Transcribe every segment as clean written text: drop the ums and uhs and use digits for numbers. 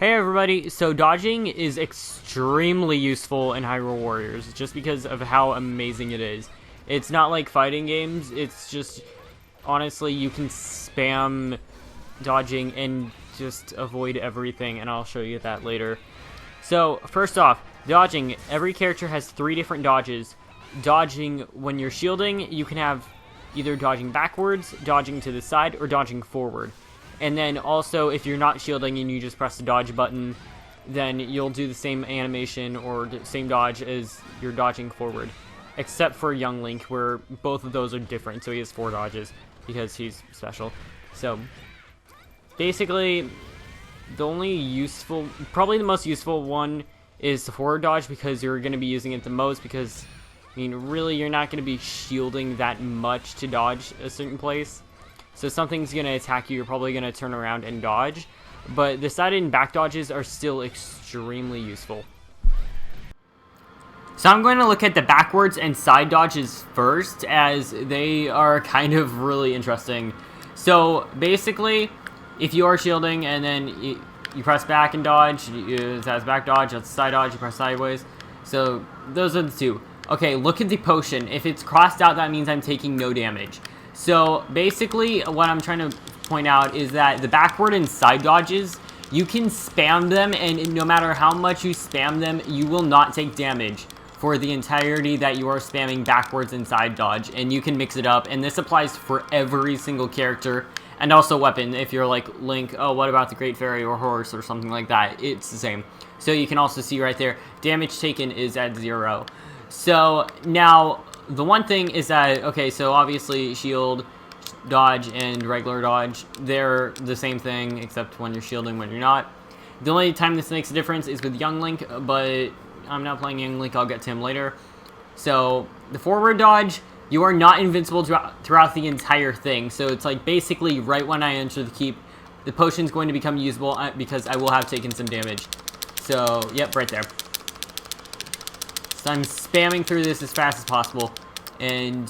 Hey everybody, so dodging is extremely useful in Hyrule Warriors, just because of how amazing it is. It's not like fighting games, it's just, honestly, you can spam dodging and just avoid everything, and I'll show you that later. So, first off, dodging. Every character has 3 different dodges. Dodging when you're shielding, you can have either dodging backwards, dodging to the side, or dodging forward. And then also, if you're not shielding and you just press the dodge button, then you'll do the same animation or the same dodge as you're dodging forward. Except for Young Link, where both of those are different, so he has 4 dodges because he's special. So, basically, the only useful, probably the most useful one is the forward dodge because you're going to be using it the most because, I mean, really, you're not going to be shielding that much to dodge a certain place. So something's going to attack you, you're probably going to turn around and dodge. But the side and back dodges are still extremely useful. So I'm going to look at the backwards and side dodges first, as they are kind of really interesting. So basically, if you are shielding and then you press back and dodge, that's back dodge, that's side dodge, you press sideways. So those are the two. Okay, look at the potion. If it's crossed out, that means I'm taking no damage. So basically, what I'm trying to point out is that the backward and side dodges, you can spam them, and no matter how much you spam them, you will not take damage for the entirety that you are spamming backwards and side dodge, and you can mix it up, and this applies for every single character, and also weapon. If you're like Link, oh, what about the Great Fairy or Horse or something like that? It's the same. So you can also see right there, damage taken is at 0. So now, the one thing is that, okay, so obviously shield, dodge, and regular dodge, they're the same thing, except when you're shielding, when you're not. The only time this makes a difference is with Young Link, but I'm not playing Young Link, I'll get to him later. So, the forward dodge, you are not invincible throughout the entire thing, so it's like basically right when I enter the keep, the potion's going to become usable because I will have taken some damage. So, yep, right there. So I'm spamming through this as fast as possible, and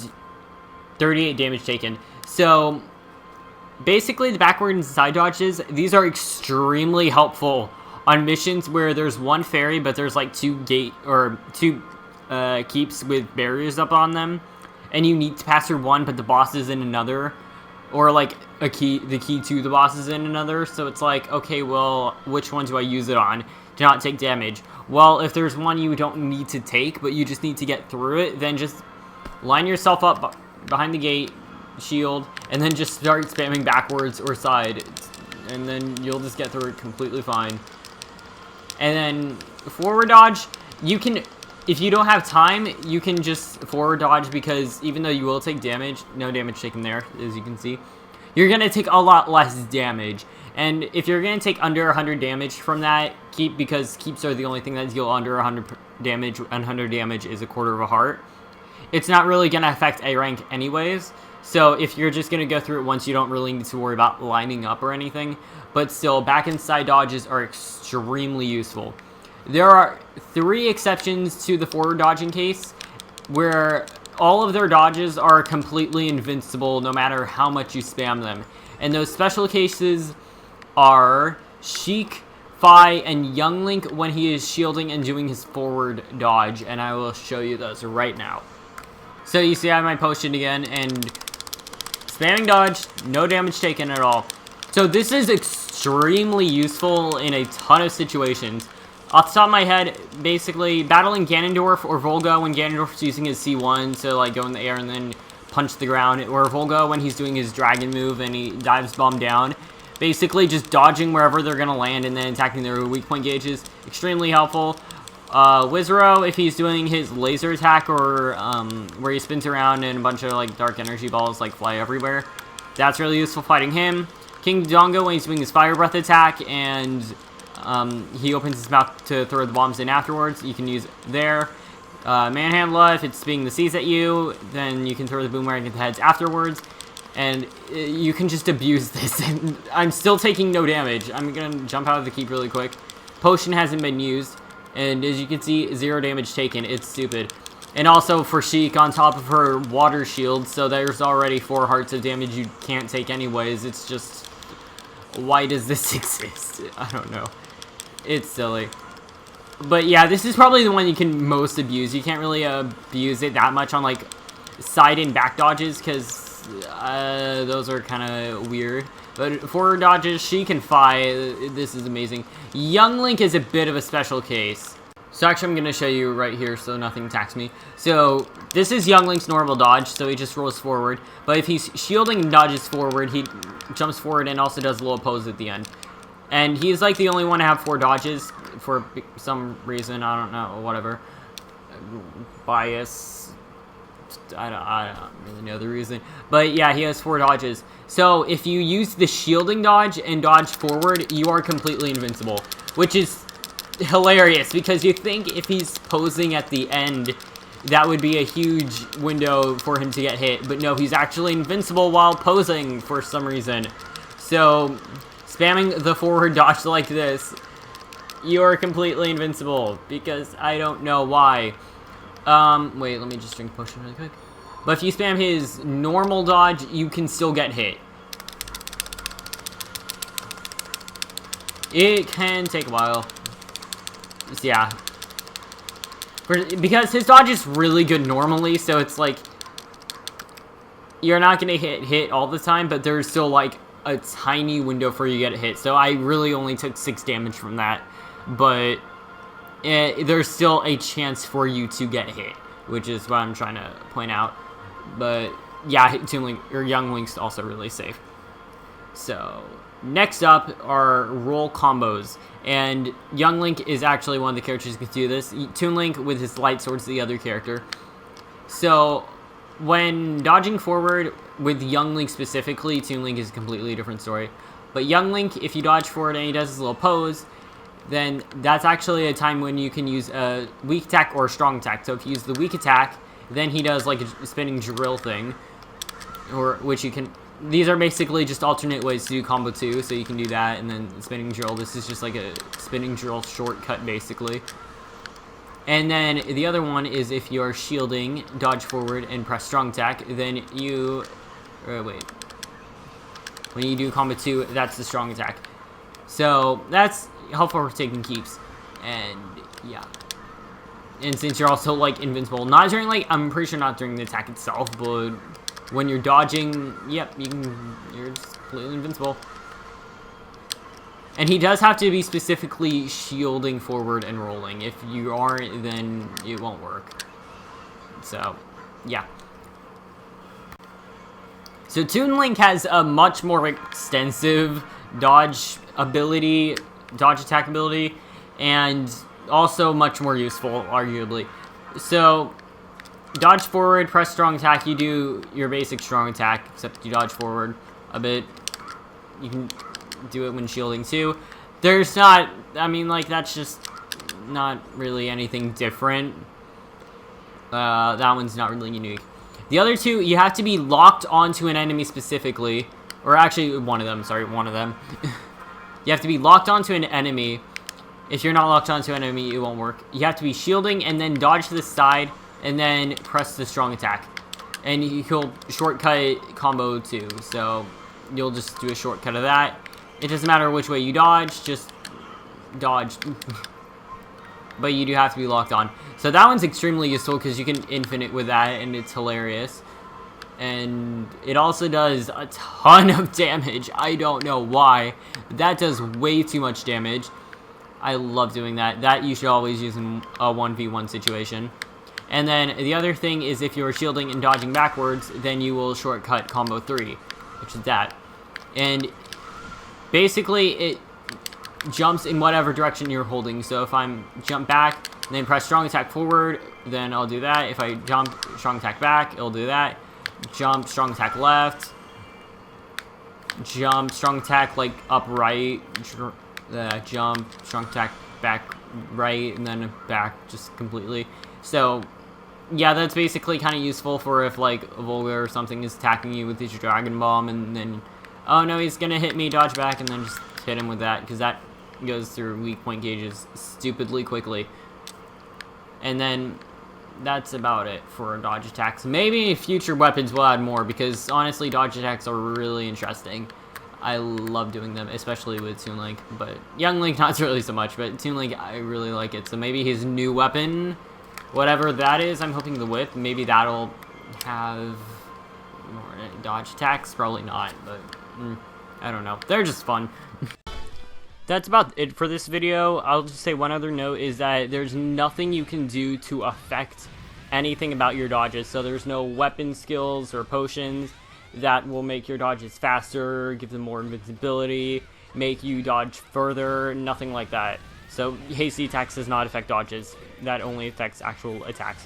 38 damage taken. So, basically, the backward and side dodges, these are extremely helpful on missions where there's one fairy, but there's like 2 keeps with barriers up on them, and you need to pass through one, but the boss is in another, or like the key to the boss is in another. So it's like, okay, well, which one do I use it on to not take damage? Well, if there's one you don't need to take, but you just need to get through it, then just line yourself up behind the gate, shield, and then just start spamming backwards or side, and then you'll just get through it completely fine. And then forward dodge, you can, if you don't have time, you can just forward dodge, because even though you will take damage, no damage taken there, as you can see, you're going to take a lot less damage. And if you're going to take under 100 damage from that keep, because keeps are the only thing that deal under 100 damage, 100 damage is a quarter of a heart, it's not really going to affect A rank anyways. So if you're just going to go through it once, you don't really need to worry about lining up or anything. But still, back and side dodges are extremely useful. There are 3 exceptions to the forward dodging case, where all of their dodges are completely invincible no matter how much you spam them. And those special cases are Sheik, Fi, and Young Link when he is shielding and doing his forward dodge, and I will show you those right now. So you see I have my potion again, and spamming dodge, no damage taken at all. So this is extremely useful in a ton of situations. Off the top of my head, basically battling Ganondorf or Volga when Ganondorf's using his C1, so like go in the air and then punch the ground, or Volga when he's doing his dragon move and he dives bomb down. Basically just dodging wherever they're going to land and then attacking their weak point gauges. Extremely helpful. Wizaro, if he's doing his laser attack, or where he spins around and a bunch of like dark energy balls like fly everywhere, that's really useful fighting him. King Dongo when he's doing his fire breath attack and he opens his mouth to throw the bombs in afterwards, you can use it there. Manhandla, if it's spitting the seas at you, then you can throw the boomerang at the heads afterwards. And you can just abuse this, and I'm still taking no damage. I'm gonna jump out of the keep really quick. Potion hasn't been used, and as you can see, 0 damage taken. It's stupid. And also for Sheik, on top of her water shield, so there's already 4 hearts of damage you can't take anyways. It's just, why does this exist? I don't know. It's silly. But yeah, this is probably the one you can most abuse. You can't really abuse it that much on like side and back dodges because those are kind of weird. But forward dodges, she can fly. This is amazing. Young Link is a bit of a special case. So actually I'm going to show you right here so nothing attacks me. So this is Young Link's normal dodge, so he just rolls forward. But if he's shielding and dodges forward, he jumps forward and also does a little pose at the end. And he's like the only one to have 4 dodges for some reason. I don't know, whatever. Bias. I don't really know the reason. But yeah, he has 4 dodges. So if you use the shielding dodge and dodge forward, you are completely invincible. Which is hilarious because you think if he's posing at the end, that would be a huge window for him to get hit. But no, he's actually invincible while posing for some reason. So spamming the forward dodge like this, you're completely invincible because I don't know why. Wait, let me just drink a potion really quick. But if you spam his normal dodge, you can still get hit. It can take a while. So yeah. Because his dodge is really good normally, so it's like you're not going to hit all the time, but there's still like a tiny window for you to get hit. So I really only took 6 damage from that, but there's still a chance for you to get hit, which is what I'm trying to point out. But yeah, Toon Link or Young Link's also really safe. So next up are roll combos, and Young Link is actually one of the characters who can do this. Toon Link with his light sword's the other character. So when dodging forward with Young Link specifically, Toon Link is a completely different story. But Young Link, if you dodge forward and he does his little pose, then that's actually a time when you can use a weak attack or a strong attack. So if you use the weak attack, then he does like a spinning drill thing, or which you can. These are basically just alternate ways to do combo 2, so you can do that, and then spinning drill. This is just like a spinning drill shortcut, basically. And then the other one is if you're shielding, dodge forward, and press strong attack, then you... wait. When you do combo 2, that's the strong attack. So that's helpful for taking keeps. And yeah. And since you're also, like, invincible, not during, like, I'm pretty sure not during the attack itself, but when you're dodging, yep, you're just completely invincible. And he does have to be specifically shielding forward and rolling. If you aren't, then it won't work. So, yeah. So Toon Link has a much more extensive dodge ability, dodge attack ability, and also much more useful, arguably. So dodge forward, press strong attack, you do your basic strong attack, except you dodge forward a bit. You can do it when shielding too. There's not, I mean, like, that's just not really anything different. That one's not really unique. The other two, you have to be locked onto an enemy specifically, or actually one of them, sorry, one of them. You have to be locked onto an enemy. If you're not locked onto an enemy, it won't work. You have to be shielding and then dodge to the side and then press the strong attack. And he'll shortcut combo 2, so you'll just do a shortcut of that. It doesn't matter which way you dodge, just dodge. But you do have to be locked on. So that one's extremely useful because you can infinite with that, and it's hilarious. And it also does a ton of damage. I don't know why, but that does way too much damage. I love doing that. That you should always use in a 1v1 situation. And then the other thing is if you're shielding and dodging backwards, then you will shortcut combo 3, which is that. And basically it jumps in whatever direction you're holding. So if I'm jump back and then press strong attack forward, then I'll do that. If I jump strong attack back, it'll do that. Jump strong attack left. Jump strong attack like upright. Jump strong attack back right, and then back just completely. So yeah, that's basically kind of useful for if like a Volga or something is attacking you with his Dragon Bomb, and then oh no, he's gonna hit me, dodge back, and then just hit him with that, because that goes through weak point gauges stupidly quickly. And then that's about it for dodge attacks. Maybe future weapons will add more, because honestly dodge attacks are really interesting. I love doing them, especially with Toon Link, but Young Link not really so much, but Toon Link, I really like it. So maybe his new weapon, whatever that is, I'm hoping the whip, maybe that'll have more dodge attacks, probably not, but I don't know. They're just fun. That's about it for this video. I'll just say one other note is that there's nothing you can do to affect anything about your dodges. So there's no weapon skills or potions that will make your dodges faster, give them more invincibility, make you dodge further, nothing like that. So hasty attacks does not affect dodges. That only affects actual attacks.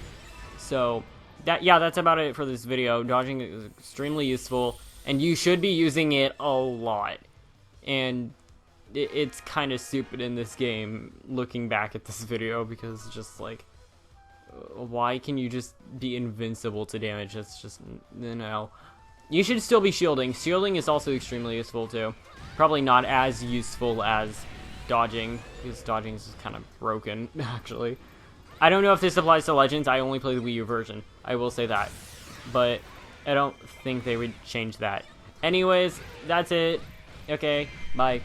So that's about it for this video. Dodging is extremely useful, and you should be using it a lot. And it's kind of stupid in this game, looking back at this video, because just like, why can you just be invincible to damage? That's just, no. You should still be shielding. Shielding is also extremely useful too. Probably not as useful as dodging, because dodging is kind of broken, actually. I don't know if this applies to Legends. I only play the Wii U version. I will say that. But I don't think they would change that. Anyways, that's it. Okay, bye.